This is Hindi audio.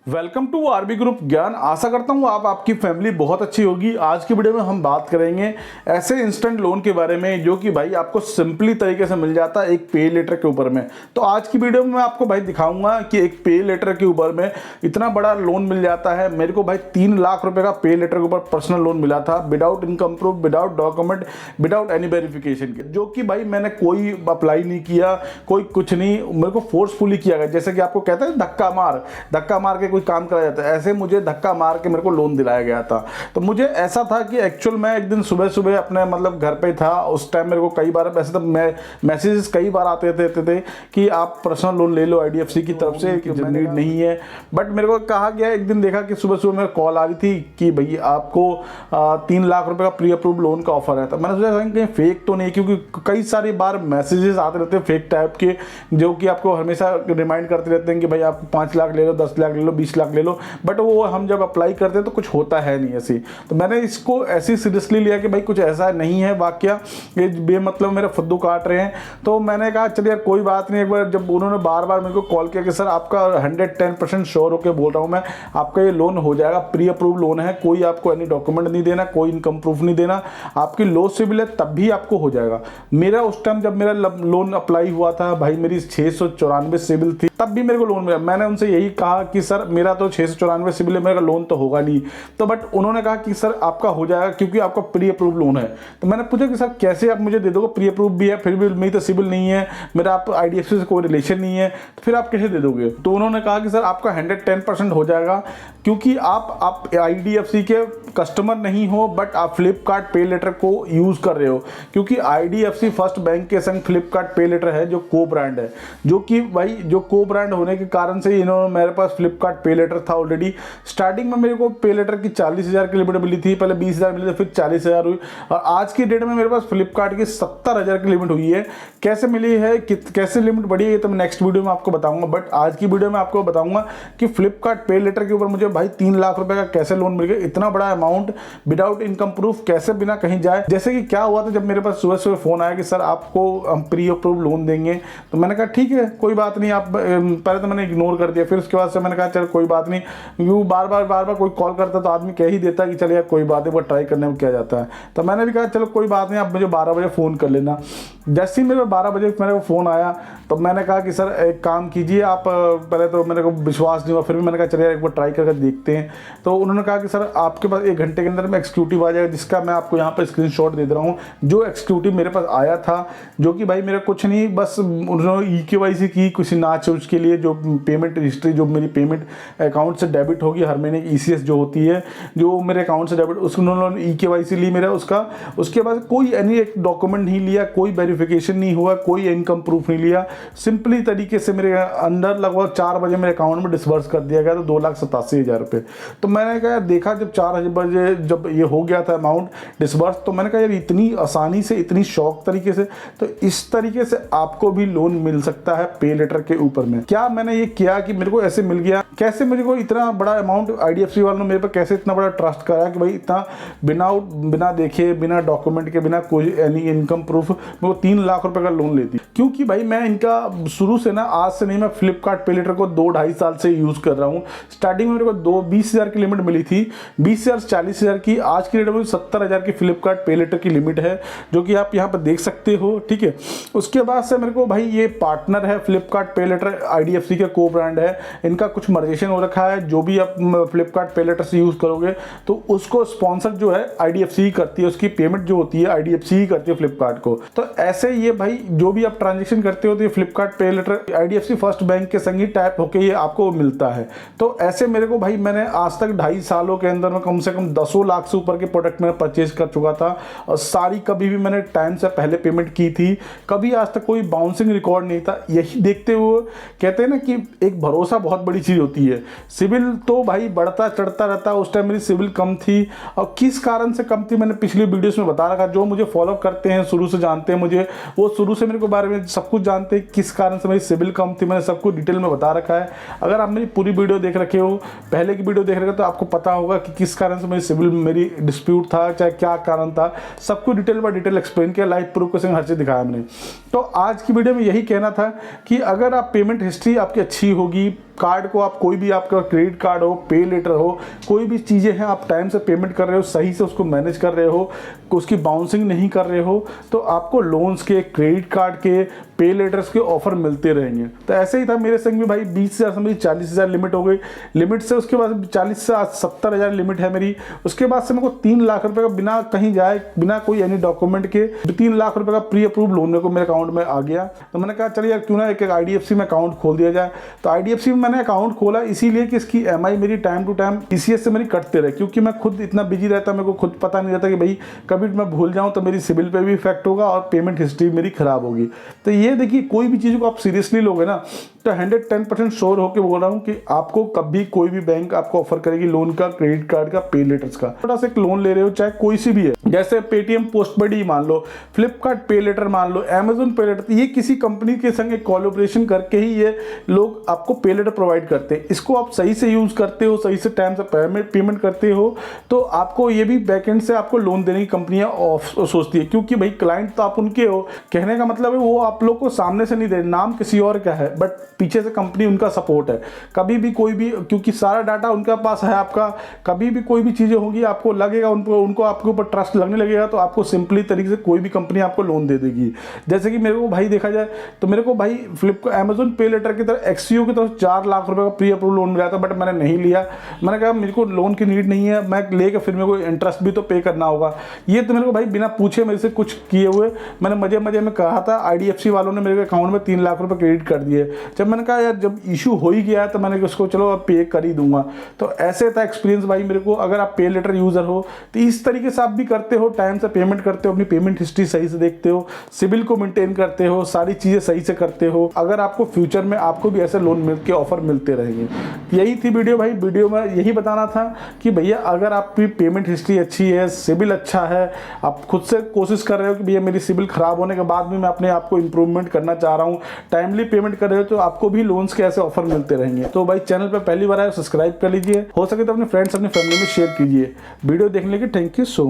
वेलकम टू आरबी ग्रुप ज्ञान। आशा करता हूँ आपकी फैमिली बहुत अच्छी होगी। आज की वीडियो में हम बात करेंगे ऐसे इंस्टेंट लोन के बारे में जो कि भाई आपको सिंपली तरीके से मिल जाता है एक पे लेटर के ऊपर में। तो आज की वीडियो में मैं आपको भाई दिखाऊंगा कि एक पे लेटर के ऊपर में इतना बड़ा लोन मिल जाता है। मेरे को भाई 3 लाख रुपए का पे लेटर के ऊपर पर्सनल लोन मिला था without income proof, without document, without any verification के, जो कि भाई मैंने कोई अप्लाई नहीं किया, कोई कुछ नहीं, मेरे को फोर्सफुली किया गया। जैसे कि आपको कहते हैं धक्का मार के कोई काम करा जाता है, ऐसे मुझे धक्का मार के मेरे को लोन दिलाया गया था। तो मुझे ऐसा था कि एक्चुअल मैं एक दिन सुबह सुबह अपने मतलब घर पे था, उस टाइम मेरे को कई बार वैसे तो मैसेजेस कई बार आते थे कि आप पर्सनल लोन ले लो आईडीएफसी की तरफ से, कि नीड नहीं है। बट मेरे को कहा गया, एक दिन देखा कि सुबह सुबह मेरे कॉल आ रही थी कि भैया आपको 3 लाख रुपए का प्री अप्रूव लोन का ऑफर है। तो मैंने सोचा कहीं फेक तो नहीं, क्योंकि कई सारी बार मैसेजेस आते रहते हैं फेक टाइप के, जो कि आपको हमेशा रिमाइंड करते रहते हैं कि भाई आप 5 लाख ले लो, 10 लाख ले लो, 20 लाख ले लो। बट वो हम जब अप्लाई करते हैं तो कुछ होता है नहीं ऐसी। तो मैंने इसको ऐसी सीरियसली लिया कि भाई कुछ ऐसा नहीं है वाकया, ये बेमतलब मेरा फुद्दू काट रहे हैं। तो मैंने कहा चलिए कोई बात नहीं। एक बार जब उन्होंने बार बार मेरे को कॉल किया कि सर आपका 110% श्योर होकर बोल रहा हूँ मैं, आपका ये लोन हो जाएगा, प्री अप्रूव लोन है, कोई आपको एनी डॉक्यूमेंट नहीं देना, कोई इनकम प्रूफ नहीं देना, आपकी लो सिविल है तब भी आपको हो जाएगा। मेरा उस टाइम जब मेरा लोन अप्लाई हुआ था भाई, मेरी 694 सिविल थी, तब भी मेरे को लोन मिला। मैंने उनसे यही कहा कि सर मेरा तो 694 सिविल है, मेरा लोन तो होगा नहीं। तो बट उन्होंने कहा कि सर आपका हो जाएगा क्योंकि आपका प्री अप्रूव लोन है। तो मैंने पूछा कि सर कैसे आप मुझे दे दोगे, प्री अप्रूव भी है, फिर भी मेरी तो सिविल नहीं है, मेरा आप आईडीएफसी से कोई रिलेशन नहीं है, तो फिर आप कैसे दे दोगे। तो उन्होंने कहा कि सर आपका 110% हो जाएगा, क्योंकि आप आईडीएफसी के कस्टमर नहीं हो, बट आप फ्लिपकार्ट पे लेटर को यूज कर रहे हो। क्योंकि आईडीएफसी फर्स्ट बैंक के संग फ्लिपकार्ट पे लेटर है जो को ब्रांड है, जो कि भाई जो को ब्रांड होने के कारण से इन्होंने, मेरे पास फ्लिपकार्ट पे लेटर था ऑलरेडी। स्टार्टिंग में मेरे को पे लेटर की 40,000 की लिमिट मिली थी, पहले 20,000 मिली थी, फिर 40,000 हुई, और आज की डेट में मेरे पास फ्लिपकार्ट की 70,000 की लिमिट हुई है। कैसे मिली है, कैसे लिमिट बढ़ी है, ये तो मैं नेक्स्ट वीडियो में आपको बताऊंगा। बट आज की वीडियो में आपको बताऊंगा कि फ्लिपकार्ट पे लेटर के ऊपर मुझे भाई 3 लाख रुपए का कैसे लोन मिल गया, इतना बड़ा अमाउंट विदाउट इनकम प्रूफ, कैसे बिना कहीं जाए। जैसे कि क्या हुआ था, जब मेरे पास सुबह सुबह फोन आया कि सर आपको हम प्री अप्रूव लोन देंगे, तो मैंने कहा ठीक है कोई बात नहीं। आप पहले तो मैंने इग्नोर कर दिया, फिर उसके बाद से मैंने कहा चल कोई बात नहीं, क्योंकि बार बार कोई कॉल करता तो आदमी कह ही देता कि चल यार कोई बात है, वो ट्राई करने में क्या जाता है। तो मैंने भी कहा चलो कोई बात नहीं, आप मुझे 12 बजे फ़ोन कर लेना। जैसे ही मेरे 12 बजे मेरे को फ़ोन आया तो मैंने कहा कि सर एक काम कीजिए आप, पहले तो मेरे को विश्वास नहीं हुआ, फिर भी मैंने कहा चलिए एक बार ट्राई करके देखते हैं। तो उन्होंने कहा कि सर आपके पास 1 घंटे के अंदर में एक्सिक्यूटिव आ जाएगा, जिसका मैं आपको यहाँ पर स्क्रीनशॉट दे रहा हूँ। जो एक्सिक्यूटिव मेरे पास आया था, जो कि भाई मेरा कुछ नहीं, बस उन्होंने EKYC की कुछ नाच उसके लिए, जो पेमेंट हिस्ट्री, जो मेरी पेमेंट अकाउंट से डेबिट होगी हर महीने, ECS जो होती है, जो मेरे अकाउंट से डेबिट, उसको उन्होंने EKYC ली मेरा उसका। उसके बाद कोई एनी एक डॉक्यूमेंट नहीं लिया, कोई वेरिफिकेशन नहीं हुआ, कोई इनकम प्रूफ नहीं लिया, सिंपली तरीके से मेरे अंदर लगभग 4 बजे मेरे अकाउंट में डिसबर्स कर दिया गया था 2,87,000 रुपये। तो मैंने कहा देखा जब 4 बजे जब ये हो गया था अमाउंट डिसबर्स, तो मैंने कहा यार इतनी आसानी से, इतनी शौक तरीके से, तो इस तरीके से आपको भी लोन मिल सकता है पे लेटर के ऊपर में। क्या मैंने ये किया कि मेरे को ऐसे मिल गया, कैसे मेरे को इतना बड़ा अमाउंट आईडीएफसी वालों ने मेरे पर कैसे इतना बड़ा ट्रस्ट करा कि भाई इतना बिना देखे, बिना डॉक्यूमेंट के, बिना कोई एनी इनकम प्रूफ मेरे को 3 लाख रुपए का लोन लेती। क्योंकि भाई मैं इनका शुरू से ना, आज से नहीं, मैं फ्लिपकार्ट पे लेटर को 2-2.5 साल से यूज कर रहा हूँ। स्टार्टिंग में मेरे को 20,000 की लिमिट मिली थी, 20,000 से 40,000 की, आज की डेट में 70,000 की फ्लिपकार्ट पे लेटर की लिमिट है, जो कि आप यहाँ पर देख सकते हो। ठीक है, उसके बाद से मेरे को भाई ये पार्टनर है फ्लिपकार्ट पे लेटर, आईडीएफसी का को ब्रांड है, इनका कुछ मर्जेशन हो रखा है। जो भी आप फ्लिपकार्ट पे लेटर से यूज करोगे तो उसको स्पॉन्सर जो है आईडीएफसी ही करती है, उसकी पेमेंट जो होती है आईडीएफसी ही करती है फ्लिपकार्ट को। तो ऐसे ये भाई जो भी आप ट्रांजेक्शन करते हो तो ये फ्लिपकार्ट पे लेटर आईडीएफसी फर्स्ट बैंक के संग ही टैप होकर ये आपको मिलता है। तो ऐसे मेरे को भाई, मैंने आज तक 2.5 सालों के अंदर में कम से कम 10 लाख से ऊपर के प्रोडक्ट मैंने परचेज कर चुका था, और सारी कभी भी मैंने टाइम से पहले पेमेंट की थी, कभी आज तक कोई बाउंसिंग रिकॉर्ड नहीं था। यही देखते हुए कहते हैं ना कि एक भरोसा बहुत बड़ी चीज़ होती है। सिविल तो भाई बढ़ता चढ़ता रहता है, उस टाइम मेरी सिविल कम थी, और किस कारण से कम थी मैंने पिछली वीडियोस में बता रखा। जो मुझे फॉलो करते हैं, शुरू से जानते हैं मुझे, वो शुरू से मेरे को बारे में सब कुछ जानते हैं, किस कारण से मेरी सिविल कम थी, मैंने सब कुछ डिटेल में बता रखा है। अगर आप मेरी पूरी वीडियो देख रखे हो, पहले की वीडियो देख रखे हो, तो आपको पता होगा कि किस कारण से मेरी सिविल, मेरी डिस्प्यूट था, चाहे क्या कारण था, सब कुछ डिटेल बाय डिटेल एक्सप्लेन किया, लाइव प्रूफ के संग हर चीज़ दिखाया मैंने। तो आज की वीडियो में यही कहना था कि अगर आप पेमेंट हिस्ट्री आपकी अच्छी होगी, कार्ड को आप कोई भी आपका क्रेडिट कार्ड हो, पे लेटर हो, कोई भी चीज़ें हैं आप टाइम से पेमेंट कर रहे हो, सही से उसको मैनेज कर रहे हो, उसकी बाउंसिंग नहीं कर रहे हो, तो आपको लोन्स के, क्रेडिट कार्ड के, पे लेटर्स के ऑफर मिलते रहेंगे। तो ऐसे ही था मेरे संग भी भाई, 20,000 से मेरी 40,000 लिमिट हो गई, लिमिट से उसके बाद 40 से 70,000 लिमिट है मेरी। उसके बाद से मेरे को 3 लाख रुपए का बिना कहीं जाए, बिना कोई एनी डॉक्यूमेंट के 3 लाख रुपए का प्री अप्रूव लोन मेरे को मेरे अकाउंट में आ गया। तो मैंने कहा चलिए यार क्यों ना एक IDFC में अकाउंट खोल दिया जाए। तो IDFC में मैंने अकाउंट खोला इसीलिए कि इसकी EMI मेरी टाइम टू टाइम TCS से मेरी कटते रहे, क्योंकि मैं खुद इतना बिजी रहता, मेरे को खुद पता नहीं रहता कि भाई कभी मैं भूल जाऊँ तो मेरी सिबिल पे भी इफेक्ट होगा और पेमेंट हिस्ट्री मेरी खराब होगी। तो ये देखिए, कोई भी चीज़ को आप सीरियसली लोगे ना तो 110% श्योर होकर बोल रहा हूँ कि आपको कभी कोई भी बैंक आपको ऑफर करेगी लोन का, क्रेडिट कार्ड का, पे लेटर्स का। थोड़ा सा एक लोन ले रहे हो चाहे कोई सी भी है, जैसे पेटीएम पोस्टपेड ही मान लो, फ्लिपकार्ट पे लेटर मान लो, Amazon पे लेटर, ये किसी कंपनी के संग एक कोलैबोरेशन करके ही ये लोग आपको पे लेटर प्रोवाइड करते हैं। इसको आप सही से यूज करते हो, सही से टाइम से पेमेंट करते हो, तो आपको ये भी बैकएंड से आपको लोन देने की कंपनियां सोचती है, क्योंकि भाई क्लाइंट तो आप उनके हो। कहने का मतलब है वो आप लोग को सामने से नहीं दे, नाम किसी और का है बट पीछे से कंपनी उनका सपोर्ट है। कभी भी कोई भी, क्योंकि सारा डाटा उनके पास है आपका, कभी भी कोई भी चीज़ें होगी आपको लगेगा उनको आपके ऊपर ट्रस्ट लगने लगेगा, तो आपको सिंपली तरीके से कोई भी कंपनी आपको लोन दे देगी। जैसे कि मेरे को भाई देखा जाए तो मेरे को भाई Amazon पे लेटर की तरफ XCO की तरफ 4 लाख रुपए का प्री अप्रूव लोन मिला था, बट मैंने नहीं लिया। मैंने कहा मेरे को लोन की नीड नहीं है, मैं लेकर फिर मेरे को इंटरेस्ट भी तो पे करना होगा। ये तो मेरे को भाई बिना पूछे मेरे से कुछ किए हुए, मैंने मजे मजे में कहा था, IDFC वालों ने मेरे अकाउंट में 3 लाख रुपए क्रेडिट कर दिए। जब मैंने कहा यार जब इशू हो ही गया है तो मैंने उसको चलो अब पे कर ही दूंगा। तो ऐसे था एक्सपीरियंस भाई मेरे को। अगर आप पे लेटर यूजर हो तो इस तरीके से आप भी करते हो, टाइम से पेमेंट करते हो, अपनी पेमेंट हिस्ट्री सही से देखते हो, सिबिल को मेंटेन करते हो, सारी चीजें सही से करते हो, अगर आपको फ्यूचर में आपको भी ऐसे लोन मिल के ऑफर मिलते रहेंगे। यही थी वीडियो भाई। वीडियो में यही बताना था कि भैया अगर आपकी पेमेंट हिस्ट्री अच्छी है, सिबिल अच्छा है, आप खुद से कोशिश कर रहे हो कि भैया मेरी सिबिल खराब होने के बाद भी मैं अपने आप को इंप्रूवमेंट करना चाह रहा हूँ, टाइमली पेमेंट कर रहे हो, तो आपको भी लोन्स के ऐसे ऑफर मिलते रहेंगे। तो भाई चैनल पर पहली बार आए सब्सक्राइब कर लीजिए, हो सके तो अपने फ्रेंड्स अपनी फैमिली में शेयर कीजिए। वीडियो देखने के लिए थैंक यू सो मच।